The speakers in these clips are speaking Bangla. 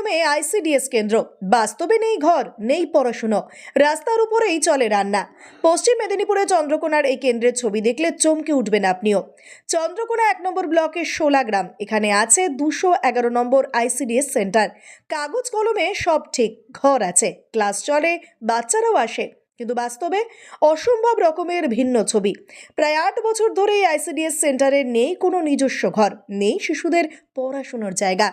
কলমে আইসিডিএস কেন্দ্র, বাস্তবে নেই ঘর, নেই পড়াশুনো, রাস্তার উপরেই চলে রান্না। পশ্চিম মেদিনীপুরে চন্দ্রকোনার এই কেন্দ্রের ছবি দেখলে চমকে উঠবেন আপনিও। চন্দ্রকোনা 1 নম্বর ব্লকের 16 গ্রাম, এখানে আছে 211 নম্বর আইসিডিএস সেন্টার। কাগজ কলমে সব ঠিক, ঘর আছে, ক্লাস চলে, বাচ্চারাও আসে, কিন্তু বাস্তবে অসম্ভব রকমের ভিন্ন ছবি। প্রায় 8 বছর ধরে এই আইসিডিএস সেন্টারে নেই কোনো নিজস্ব ঘর, নেই শিশুদের পড়াশোনার জায়গা,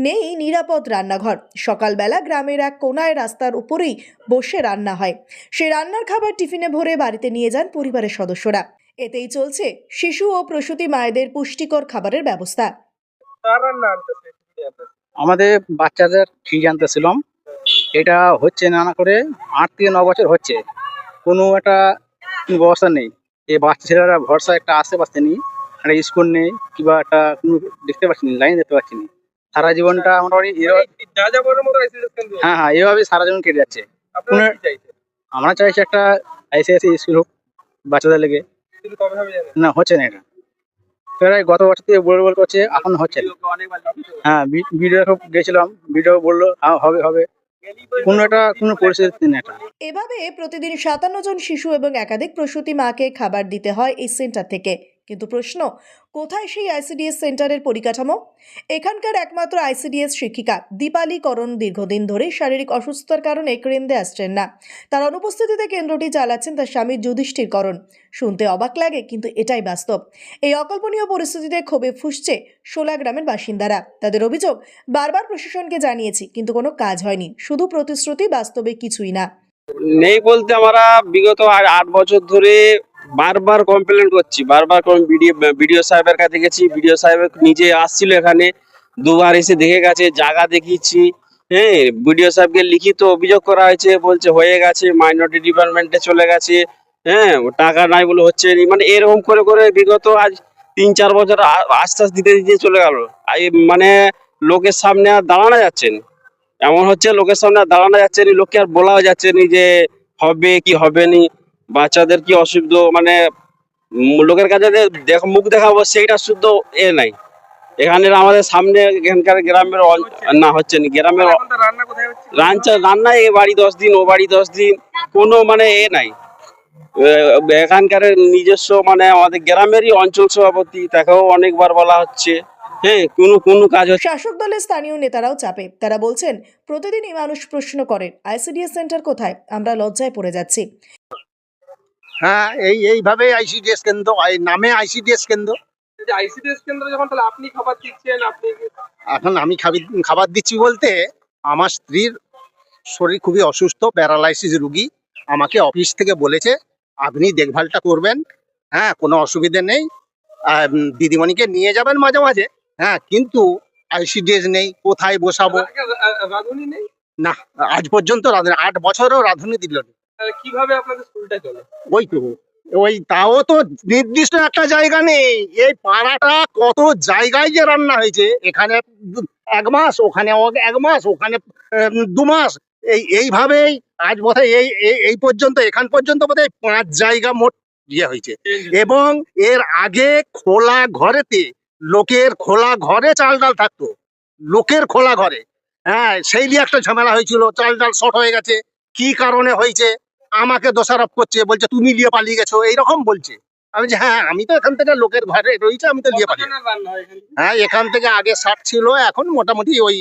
নেই নিরাপদ রান্নাঘর। সকালবেলা গ্রামের এক কোনায় রাস্তার উপরেই বসে রান্না হয়। সেই রান্নার খাবার টিফিনে ভরে বাড়িতে নিয়ে যান পরিবারের সদস্যরা। এতেই চলছে শিশু ও প্রসূতি মায়েদের পুষ্টিকর খাবারের ব্যবস্থা। আমাদের বাচ্চাদের ঠিক জানতেছিলাম, এটা হচ্ছে না করে 8 থেকে 9 বছর হচ্ছে, কোনো একটা ব্যবস্থা নেই। এই বাচ্চা ছেলেরা ভরসা একটা আশেপাশে নেই, একটা স্কুল নেই, কিংবা একটা কোনো দেখতে পাচ্ছি না, লাইন দেখতে পাচ্ছি না। সারা জীবনটা মোটামুটি হ্যাঁ এভাবে সারা জীবন কেটে যাচ্ছে। আমরা চাইছি একটা আইসিআইসি স্কুল হোক বাচ্চাদের লেগে, না হচ্ছে না এটা। প্রায় গত বছর থেকে বল করছে, এখন হচ্ছে না। হ্যাঁ, ভিডিও গেছিলাম, ভিডিও বললো হবে হবে, কোনো পরিস্থিতি নেই এটা। এভাবে প্রতিদিন 57 জন শিশু এবং একাধিক প্রসূতি মাকে খাবার দিতে হয় এই সেন্টার থেকে। কিন্তু প্রশ্ন, কোথায় সেই আইসিডিএস সেন্টারের পরিকাঠামো? এখানকার একমাত্র আইসিডিএস শিক্ষিকা দীপালি করণ দীর্ঘদিন ধরে শারীরিক অসুস্থতার কারণে কেন্দ্রে আসছেন না। তার অনুপস্থিতিতে কেন্দ্রটি চালাচ্ছেন তার স্বামী যুধিষ্ঠির করণ। শুনতে অবাক লাগে, কিন্তু এটাই বাস্তব। এই অকল্পনীয় পরিস্থিতিতে ক্ষোভে ফুঁসছে 16 গ্রামের বাসিন্দারা। তাদের অভিযোগ, বারবার প্রশাসনকে জানিয়েছি, কিন্তু কোনো কাজ হয়নি, শুধু প্রতিশ্রুতি, বাস্তবে কিছুই না। নেই বলতে আমরা বিগত 8 বছর ধরে বারবার কমপ্লেন করছি, বারবার বিডিও সাহেবের কাছে গেছি। বিডিও সাহেব নিজে আসছিল এখানে, দুবার এসে দেখে গেছে, জায়গা দেখিয়েছি। হ্যাঁ, বিডিও সাহেবকে লিখিত অভিযোগ করা হয়েছে, বলছে হয়ে গেছে, মাইনরিটি ডিপার্টমেন্টে চলে গেছে। হ্যাঁ, টাকা নাই বলে হচ্ছে না। মানে এরকম করে করে বিগত আজ 3-4 বছর আশ্বাস দিতে দিতে চলে গেল। মানে লোকের সামনে আর দাঁড়ানো যাচ্ছে না। এমন হচ্ছে, লোকের সামনে আর দাঁড়ানো যাচ্ছে না, লোককে আর বলাও যাচ্ছে না যে হবে কি হবে নি, বাচ্চাদের কি অসুবিধা, মানে লোকের কাছে মুখ দেখাবো সেইটা শুদ্ধ নাই এখানে আমাদের সামনে। এখানকার গ্রামের না হচ্ছে না, গ্রামের রান্না এ বাড়ি 10 দিন, ও বাড়ি 10 দিন, কোনো মানে নাই। এখানকার নিজস্ব মানে আমাদের গ্রামেরই অঞ্চল সভাপতি, তাকেও অনেকবার বলা হচ্ছে, হ্যাঁ, কোনো কাজ হচ্ছে। শাসক দলের স্থানীয় নেতারাও চাপে। তারা বলছেন, প্রতিদিনই মানুষ প্রশ্ন করেন, আইসিডিএস সেন্টার কোথায়? আমরা লজ্জায় পড়ে যাচ্ছি। হ্যাঁ, এইভাবে আইসিডিএস কেন্দ্র, নামে আইসিডিএস কেন্দ্র। আইসিডিএস কেন্দ্র যখন, তাহলে আপনি খাবার দিচ্ছেন, এখন আমি খাবার দিচ্ছি বলতে, আমার স্ত্রীর শরীর খুবই অসুস্থ, প্যারালাইসিস রুগী। আমাকে অফিস থেকে বলেছে আপনি দেখভালটা করবেন, হ্যাঁ, কোনো অসুবিধে নেই, দিদিমণিকে নিয়ে যাবেন মাঝে মাঝে। হ্যাঁ, কিন্তু আইসিডিএস নেই, কোথায় বসাবো? রাঁধুনি নেই না, আজ পর্যন্ত 8 বছরও রাঁধুনি দিল না। কিভাবে আপনাদের স্কুলটা চলে? ওই তাও তো নির্দিষ্ট একটা জায়গা নেই। এই পাড়াটা কত জায়গায় যে রান্না হয়েছে, এখানে 1 মাস, ওখানে 1 মাস, ওখানে 2 মাস, এইভাবেই আজ বোধহয় এই পর্যন্ত, এখান পর্যন্ত বোধহয় 5 জায়গা মোট ইয়ে হয়েছে। এবং এর আগে খোলা ঘরেতে, লোকের খোলা ঘরে চাল ডাল থাকতো, লোকের খোলা ঘরে। হ্যাঁ, সেই নিয়ে একটা ঝামেলা হয়েছিল, চাল ডাল শর্ট হয়ে গেছে। কি কারণে হয়েছে আমাকে দোষারোপ করছে, বলছে তুমি নিয়ে পালিয়ে গেছো, এইরকম বলছে। আমি যে হ্যাঁ, আমি তো এখান থেকে লোকের ঘরে রয়েছে, আমি তো নিয়ে পালিয়ে। হ্যাঁ, এখান থেকে আগে 60 ছিল, এখন মোটামুটি ওই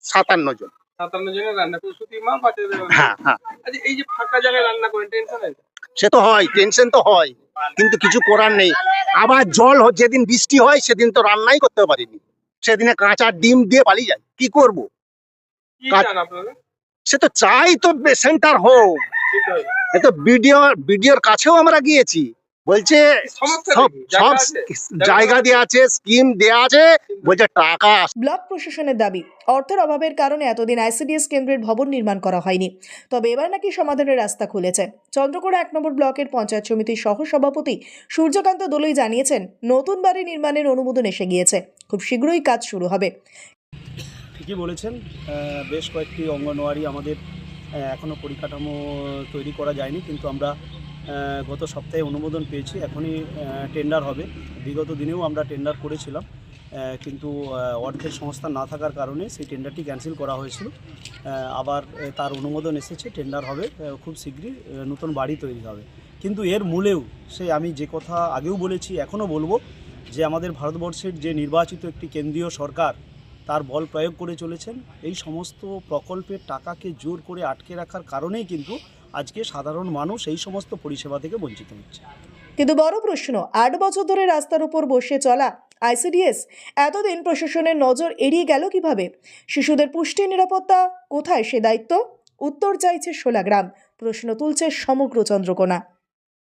57 জন। 57 জনের রান্না, প্রসূতি মা, বাচ্চাদের রান্না। হ্যাঁ হ্যাঁ। আচ্ছা, এই যে ফাঁকা জায়গায় রান্না করেন, টেনশন হয়? সে তো হয়, টেনশন তো হয়, কিন্তু কিছু করার নেই। আবার যেদিন বৃষ্টি হয় সেদিন তো রান্নাই করতে পারিনি, সেদিনে কাঁচা ডিম দিয়ে পালিয়ে যায়। কি করব? কি চান আপনারা? সে তো চাই তো সেন্টার হোক। এ তো বিডিওর কাছেও আমরা গিয়েছি, বলছে সব জায়গা দেওয়া আছে, স্কিম দেওয়া আছে, বলছে টাকা। ব্লক প্রশাসনের দাবি, অর্থের অভাবের কারণে এতদিন আইসিডিএস কেন্দ্রের ভবন নির্মাণ করা হয়নি। তবে এবার নাকি সমাধানের রাস্তা খুলেছে। চন্দ্রকোনা 1 নম্বর ব্লকের পঞ্চায়েত সমিতির সহসভাপতি সূর্যকান্ত দলুই জানিয়েছেন, নতুন বাড়ি নির্মাণের অনুমোদন এসে গিয়েছে, খুব শীঘ্রই কাজ শুরু হবে। ঠিকই বলেছেন, বেশ কয়েকটি অঙ্গনওয়াড়ি আমাদের এখনও পরিকাঠামো তৈরি করা যায়নি, কিন্তু আমরা গত সপ্তাহে অনুমোদন পেয়েছি। এখনই টেন্ডার হবে। বিগত দিনেও আমরা টেন্ডার করেছিলাম, কিন্তু অর্থের সংস্থান না থাকার কারণে সেই টেন্ডারটি ক্যান্সেল করা হয়েছিল। আবার তার অনুমোদন এসেছে, টেন্ডার হবে খুব শীঘ্রই, নতুন বাড়ি তৈরি হবে। কিন্তু এর মূলেও আমি যে কথা আগেও বলেছি, এখনও বলবো, যে আমাদের ভারতবর্ষের যে নির্বাচিত একটি কেন্দ্রীয় সরকার তার বল প্রয়োগ করে চলেছেন। এই সমস্ত প্রকল্পের টাকাকে জোর করে আটকে রাখার কারণেই কিন্তু আজকে সাধারণ মানুষ এই সমস্ত পরিষেবা থেকে বঞ্চিত হচ্ছে। কিন্তু বড় প্রশ্ন, 8 বছর ধরে রাস্তার উপর বসে চলা আইসিডিএস এতদিন প্রশাসনের নজর এড়িয়ে গেল কিভাবে? শিশুদের পুষ্টি নিরাপত্তা কোথায় সে দায়িত্ব? উত্তর চাইছে শোলাগ্রাম, প্রশ্ন তুলছে সমগ্র চন্দ্রকোনা।